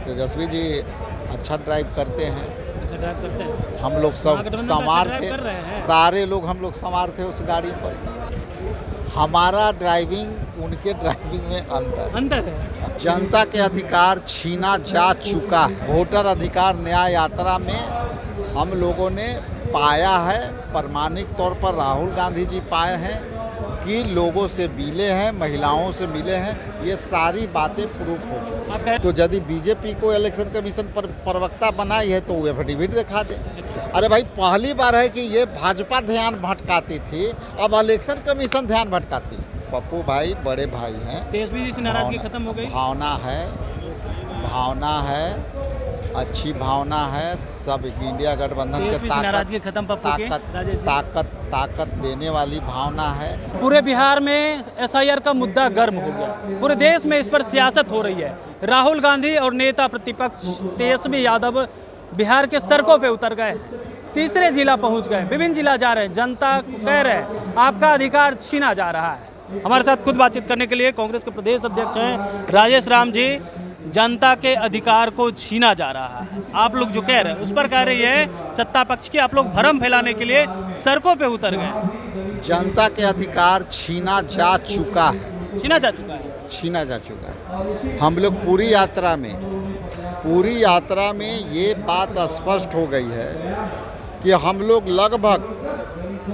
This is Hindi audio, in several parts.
तेजस्वी जी अच्छा ड्राइव करते हैं। अच्छा ड्राइव करते हैं। हम लोग सब महागठबंधन तो सवार अच्छा थे, ड्राइव कर रहे हैं। सारे लोग हम लोग सवार थे उस गाड़ी पर। हमारा ड्राइविंग उनके ड्राइविंग में अंतर है। जनता के अधिकार छीना जा चुका है। वोटर अधिकार न्याय यात्रा में हम लोगों ने पाया है, प्रमाणिक तौर पर राहुल गांधी जी पाए हैं कि लोगों से मिले हैं, महिलाओं से मिले हैं। ये सारी बातें प्रूफ हो चुकी हैं। तो यदि बीजेपी को इलेक्शन कमीशन पर प्रवक्ता बनाई है तो वो एफिडेविट दिखा दे। अरे भाई, पहली बार है कि ये भाजपा ध्यान भटकाती थी, अब इलेक्शन कमीशन ध्यान भटकाती है। पप्पू भाई बड़े भाई हैं। तेजस्वी जी से नाराजगी खत्म हो गई। भावना है, अच्छी भावना है। सब इंडिया गठबंधन के नाराजगी खत्म पप्पू के ताकत देने वाली भावना है। पूरे बिहार में एसआईआर का मुद्दा गर्म हो गया। पूरे देश में इस पर सियासत हो रही है। राहुल गांधी और नेता प्रतिपक्ष तेजस्वी यादव बिहार के सड़कों पे उतर गए, तीसरे जिला पहुंच गए, विभिन्न जिला जा रहे हैं, जनता को कह रहे हैं आपका अधिकार छीना जा रहा है। हमारे साथ खुद बातचीत करने के लिए कांग्रेस के प्रदेश अध्यक्ष हैं राजेश राम जी। जनता के अधिकार को छीना जा रहा है, आप लोग जो कह रहे हैं उस पर कह रही है सत्ता पक्ष की, आप लोग भ्रम फैलाने के लिए सड़कों पे उतर गए। जनता के अधिकार छीना जा चुका है। छीना जा चुका है। हम लोग पूरी यात्रा में ये बात स्पष्ट हो गई है कि हम लोग लगभग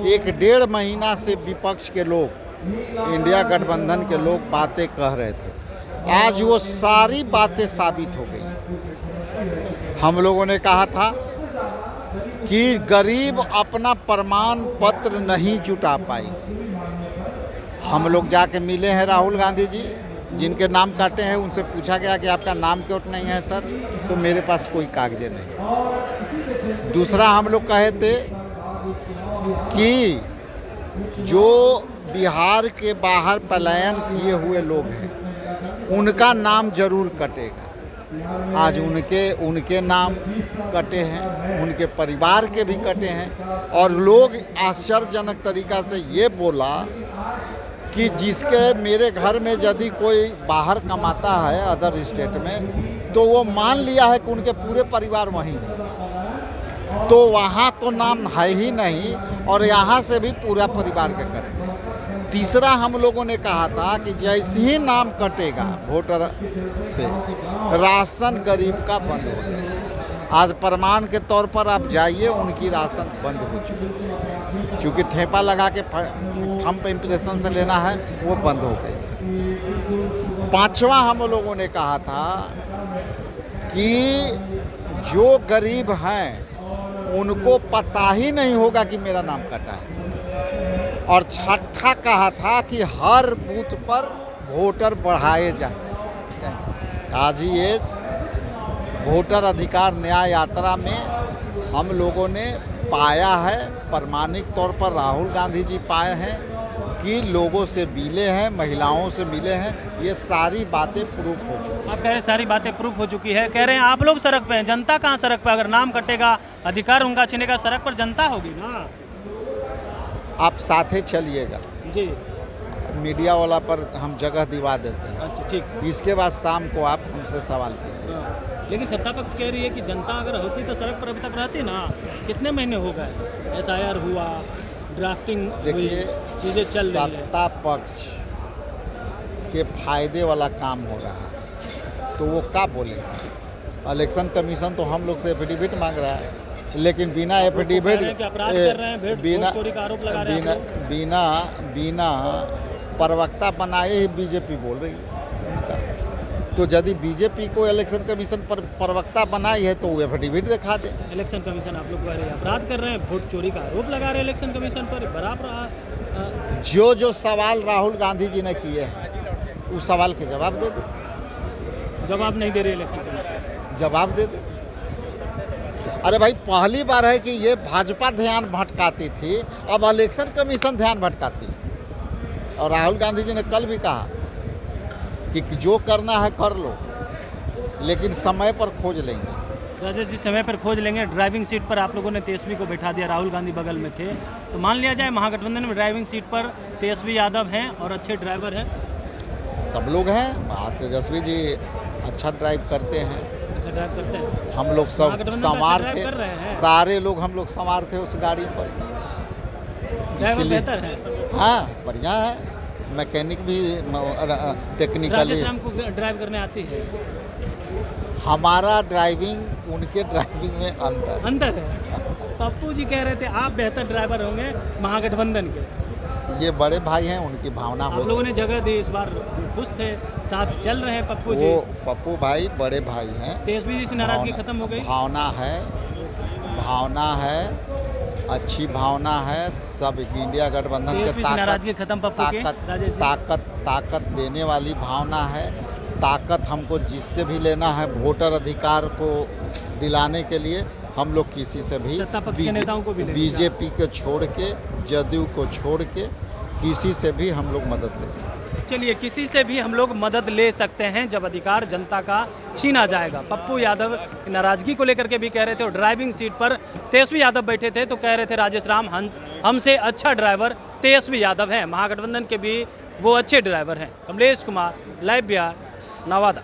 1-1.5 महीना से विपक्ष के लोग, इंडिया गठबंधन के लोग बातें कह रहे थे। आज वो सारी बातें साबित हो गई। हम लोगों ने कहा था कि गरीब अपना प्रमाण पत्र नहीं जुटा पाएगी। हम लोग जाके मिले हैं राहुल गांधी जी, जिनके नाम काटे हैं, उनसे पूछा गया कि आपका नाम क्यों नहीं है सर, तो मेरे पास कोई कागज नहीं। दूसरा हम लोग कहे थे कि जो बिहार के बाहर पलायन किए हुए लोग हैं उनका नाम जरूर कटेगा। आज उनके नाम कटे हैं, उनके परिवार के भी कटे हैं। और लोग आश्चर्यजनक तरीका से ये बोला कि जिसके मेरे घर में यदि कोई बाहर कमाता है अदर स्टेट में, तो वो मान लिया है कि उनके पूरे परिवार वहीं, तो वहाँ तो नाम है ही नहीं और यहाँ से भी पूरा परिवार के कटेंगे। तीसरा हम लोगों ने कहा था कि जैसे ही नाम कटेगा वोटर से, राशन गरीब का बंद हो जाएगा। आज प्रमाण के तौर पर आप जाइए, उनकी राशन बंद हो चुकी है, क्योंकि ठेपा लगा के थंब इम्प्रेशन से लेना है, वो बंद हो गई है। पांचवा हम लोगों ने कहा था कि जो गरीब हैं उनको पता ही नहीं होगा कि मेरा नाम कटा है। और छठा कहा था कि हर बूथ पर वोटर बढ़ाए जाए। आज ये वोटर अधिकार न्याय यात्रा में हम लोगों ने पाया है, प्रमाणिक तौर पर राहुल गांधी जी पाए हैं कि लोगों से मिले हैं, महिलाओं से मिले हैं। ये सारी बातें प्रूफ हो चुकी हैं। आप कह रहे हैं सारी बातें प्रूफ हो चुकी है, कह रहे हैं आप लोग सड़क पे हैं, जनता कहाँ सड़क पे? अगर नाम कटेगा, अधिकार उनका छीनेगा, सड़क पर जनता होगी ना। आप साथे चलिएगा जी, मीडिया वाला पर हम जगह दिवा देते हैं। अच्छा ठीक। इसके बाद शाम को आप हमसे सवाल कीजिए। लेकिन सत्ता पक्ष कह रही है कि जनता अगर होती तो सड़क पर अभी तक रहती ना। कितने महीने हो गए, एसआईआर हुआ, ड्राफ्टिंग देखिए, चीज़ें चल रही है, सत्ता पक्ष के फायदे वाला काम हो रहा है, तो वो क्या बोलेगा? इलेक्शन कमीशन तो हम लोग से एफिडेविट मांग रहा है, लेकिन बिना एफिडेविट, बिना प्रवक्ता बनाए ही बीजेपी बोल रही है। तो यदि बीजेपी को इलेक्शन कमीशन पर प्रवक्ता बनाई है तो वो एफिडेविट दिखा दे। इलेक्शन कमीशन आप लोग अपराध कर रहे हैं, वोट चोरी का आरोप लगा रहे हैं इलेक्शन कमीशन पर। बराबर जो सवाल राहुल गांधी जी ने किए हैं उस सवाल के जवाब दे दे। जवाब नहीं दे रहे इलेक्शन कमीशन, जवाब दे दे। अरे भाई, पहली बार है कि ये भाजपा ध्यान भटकाती थी, अब इलेक्शन कमीशन ध्यान भटकाती है। और राहुल गांधी जी ने कल भी कहा कि जो करना है कर लो, लेकिन समय पर खोज लेंगे। राजेश जी, समय पर खोज लेंगे। ड्राइविंग सीट पर आप लोगों ने तेजस्वी को बैठा दिया, राहुल गांधी बगल में थे, तो मान लिया जाए महागठबंधन में ड्राइविंग सीट पर तेजस्वी यादव हैं और अच्छे ड्राइवर हैं। सब लोग हैं। तेजस्वी जी अच्छा ड्राइव करते हैं। अच्छा ड्राइव करते हैं? हम लोग सब महागठबंधन का सवार ड्राइव थे, कर रहे हैं? सारे लोग हम लोग सवार थे उस गाड़ी पर। ड्राइवर इसलिए बेहतर है सब? हाँ, बढ़िया है। मैकेनिक भी टेक्निकली। राजेश राम को ड्राइव करने आती है? हमारा ड्राइविंग उनके ड्राइविंग में अंतर है। पप्पू जी कह रहे थे आप बेहतर ड्राइवर होंगे महागठबंधन के। ये बड़े भाई हैं, उनकी भावना आप हो लोगों ने जगह दी, इस बार खुश थे, साथ चल रहे हैं पप्पू जी। वो पप्पू भाई बड़े भाई हैं। तेजस्वी जी से नाराजगी खत्म हो गई? भावना है, अच्छी भावना है। सब इंडिया गठबंधन के तेजस्वी से नाराजगी खत्म पप्पू के? राजेश जी? ताकत देने वाली भावना है। ताकत हमको जिससे भी लेना है वोटर अधिकार को दिलाने के लिए, हम लोग किसी से भी सत्ता पक्ष के नेताओं को भी लेंगे? बीजेपी को छोड़ के, जदयू को छोड़ के किसी से भी हम लोग मदद ले सकते हैं। चलिए, किसी से भी हम लोग मदद ले सकते हैं जब अधिकार जनता का छीना जाएगा। पप्पू यादव नाराजगी को लेकर के भी कह रहे थे, और ड्राइविंग सीट पर तेजस्वी यादव बैठे थे तो कह रहे थे राजेश राम हमसे अच्छा ड्राइवर तेजस्वी यादव हैं। महागठबंधन के भी वो अच्छे ड्राइवर हैं। कमलेश कुमार, लाइव बिहार, नवादा।